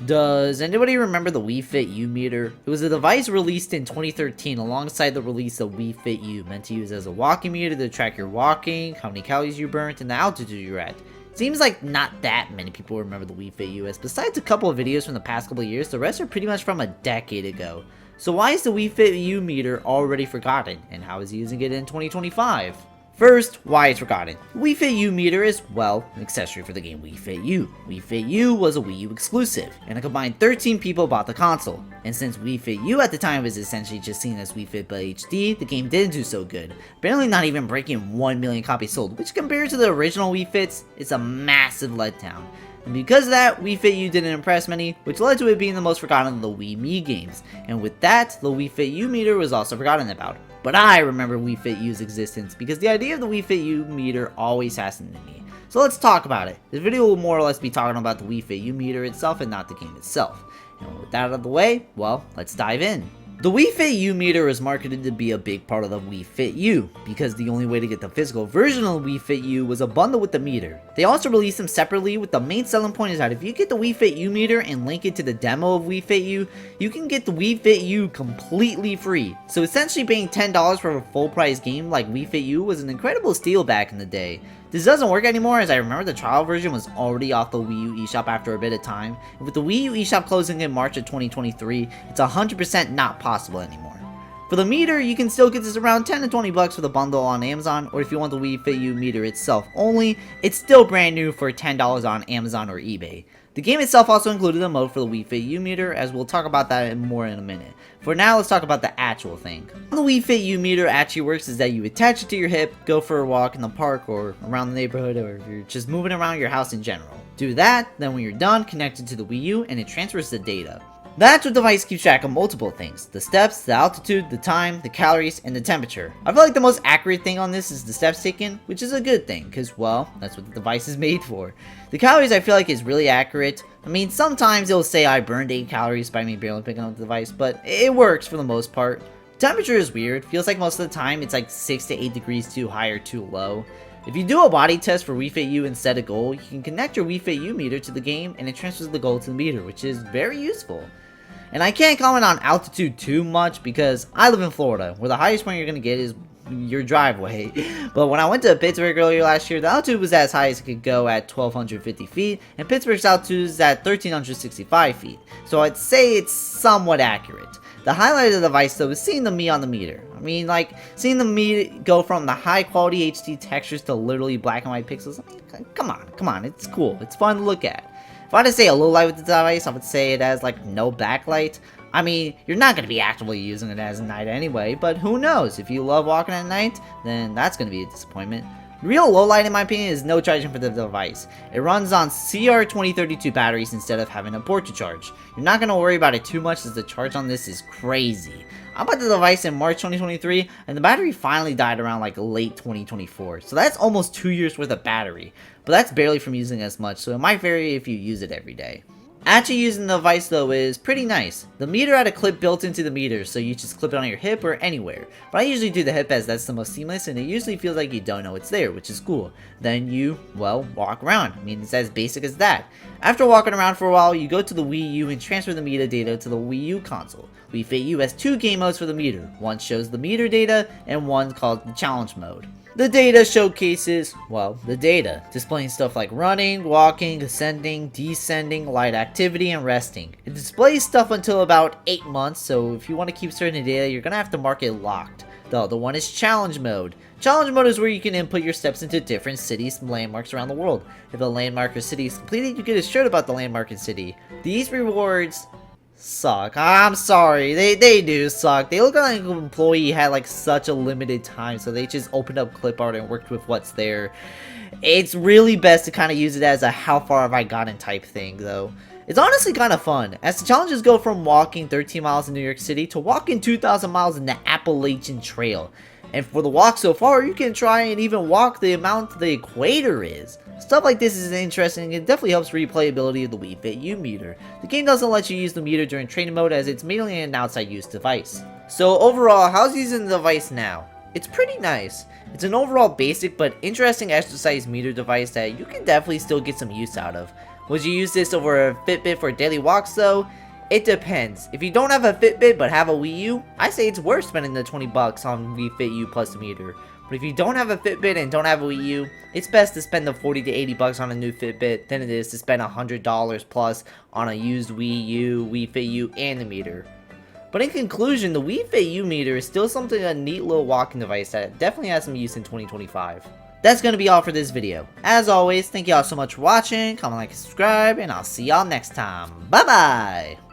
Does anybody remember the Wii Fit U Meter? It was a device released in 2013 alongside the release of Wii Fit U, meant to use as a walking meter to track your walking, how many calories you burnt, and the altitude you're at. Seems like not that many people remember the Wii Fit U, as besides a couple of videos from the past couple of years, the rest are pretty much from a decade ago. So why is the Wii Fit U Meter already forgotten, and how is he using it in 2025? First, why it's forgotten. The Wii Fit U Meter is, well, an accessory for the game Wii Fit U. Wii Fit U was a Wii U exclusive, and a combined 13 people bought the console. And since Wii Fit U at the time was essentially just seen as Wii Fit but HD, the game didn't do so good, barely not even breaking 1 million copies sold, which compared to the original Wii Fits, is a massive letdown. And because of that, Wii Fit U didn't impress many, which led to it being the most forgotten of the Wii Me games. And with that, the Wii Fit U Meter was also forgotten about. But I remember Wii Fit U's existence because the idea of the Wii Fit U Meter always fascinated me. So let's talk about it. This video will more or less be talking about the Wii Fit U Meter itself and not the game itself. And with that out of the way, well, let's dive in. The Wii Fit U Meter is marketed to be a big part of the Wii Fit U, because the only way to get the physical version of the Wii Fit U was a bundle with the meter. They also released them separately, with the main selling point is that if you get the Wii Fit U Meter and link it to the demo of Wii Fit U, you can get the Wii Fit U completely free. So essentially paying $10 for a full price game like Wii Fit U was an incredible steal back in the day. This doesn't work anymore, as I remember the trial version was already off the Wii U eShop after a bit of time, and with the Wii U eShop closing in March of 2023, it's 100% not possible anymore. For the meter, you can still get this around 10 to 20 bucks for the bundle on Amazon, or if you want the Wii Fit U Meter itself only, it's still brand new for $10 on Amazon or eBay. The game itself also included a mode for the Wii Fit U Meter, as we'll talk about that more in a minute. For now, let's talk about the actual thing. How the Wii Fit U Meter actually works is that you attach it to your hip, go for a walk in the park or around the neighborhood, or if you're just moving around your house in general. Do that, then when you're done, connect it to the Wii U and it transfers the data. The actual device keeps track of multiple things: the steps, the altitude, the time, the calories, and the temperature. I feel like the most accurate thing on this is the steps taken, which is a good thing, because, well, that's what the device is made for. The calories I feel like is really accurate. I mean, sometimes it'll say I burned 8 calories by me barely picking up the device, but it works for the most part. Temperature is weird. Feels like most of the time it's like 6 to 8 degrees too high or too low. If you do a body test for Wii Fit U and set a goal, you can connect your Wii Fit U meter to the game and it transfers the goal to the meter, which is very useful. And I can't comment on altitude too much because I live in Florida, where the highest point you're going to get is your driveway. But when I went to Pittsburgh earlier last year, the altitude was as high as it could go at 1,250 feet, and Pittsburgh's altitude is at 1,365 feet. So I'd say it's somewhat accurate. The highlight of the device though is seeing the me on the meter. I mean, like, seeing the me go from the high quality HD textures to literally black and white pixels. I mean, come on, it's cool, it's fun to look at. If I had to say a low light with the device, I would say it has like no backlight. I mean, you're not going to be actively using it as a night anyway, but who knows? If you love walking at night, then that's going to be a disappointment. Real low light, in my opinion, is no charging for the device. It runs on CR2032 batteries instead of having a port to charge. You're not going to worry about it too much, as the charge on this is crazy. I bought the device in March 2023, and the battery finally died around like late 2024. So that's almost 2 years worth of battery. But that's barely from using as much, so it might vary if you use it every day. Actually using the device though is pretty nice. The meter had a clip built into the meter, so you just clip it on your hip or anywhere. But I usually do the hip as that's the most seamless, and it usually feels like you don't know it's there, which is cool. Then you, well, walk around. I mean, it's as basic as that. After walking around for a while, you go to the Wii U and transfer the metadata to the Wii U console. Wii Fit U has 2 game modes for the meter. One shows the meter data, and one called the challenge mode. The data showcases, well, the data, displaying stuff like running, walking, ascending, descending, light activity, and resting. It displays stuff until about 8 months, so if you want to keep certain data, you're going to have to mark it locked. The other one is challenge mode. Challenge mode is where you can input your steps into different cities and landmarks around the world. If a landmark or city is completed, you get a shirt about the landmark and city. These rewards suck. I'm sorry, they do suck. They look like an employee had like such a limited time, so they just opened up clip art and worked with what's there. It's really best to kind of use it as a how far have I gotten type thing though. It's honestly kind of fun, as the challenges go from walking 13 miles in New York City to walking 2,000 miles in the Appalachian Trail. And for the walk so far, you can try and even walk the amount the equator is. Stuff like this is interesting, and it definitely helps replayability of the Wii Fit U Meter. The game doesn't let you use the meter during training mode, as it's mainly an outside use device. So overall, how's using the device now? It's pretty nice. It's an overall basic but interesting exercise meter device that you can definitely still get some use out of. Would you use this over a Fitbit for daily walks though? It depends. If you don't have a Fitbit but have a Wii U, I say it's worth spending the 20 bucks on Wii Fit U plus the meter. But if you don't have a Fitbit and don't have a Wii U, it's best to spend the 40 to 80 bucks on a new Fitbit than it is to spend $100 plus on a used Wii U, Wii Fit U, and the meter. But in conclusion, the Wii Fit U meter is still a neat little walking device that definitely has some use in 2025. That's going to be all for this video. As always, thank y'all so much for watching, comment, like, and subscribe, and I'll see y'all next time. Bye bye!